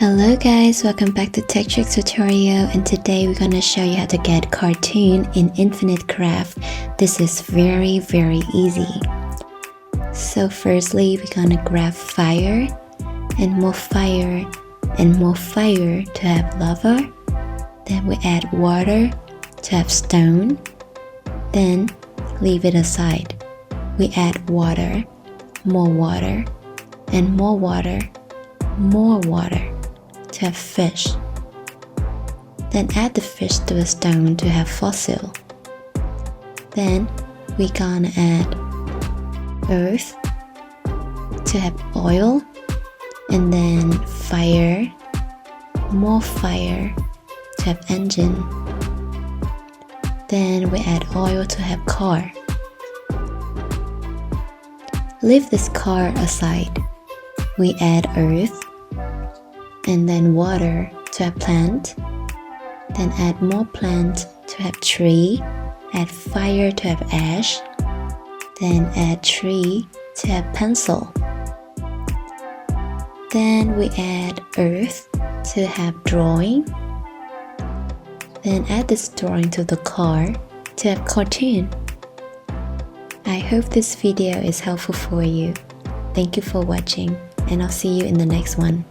Hello guys, welcome back to Tech Tricks tutorial, and today we're gonna show you how to get cartoon in Infinite Craft. This is very easy. So firstly, we're gonna grab fire and more fire and more fire to have lava. Then we add water to have stone. Then leave it aside. We add water, and more water to have fish. Then add the fish to a stone to have fossil. Then we gonna add earth to have oil, and then fire, more fire to have engine. Then we add oil to have car. Leave this car aside. We add earth and then water to have plant, then add more plant to have tree, add fire to have ash, then add tree to have pencil. Then we add earth to have drawing, then add this drawing to the car to have cartoon. I hope this video is helpful for you. Thank you for watching, and I'll see you in the next one.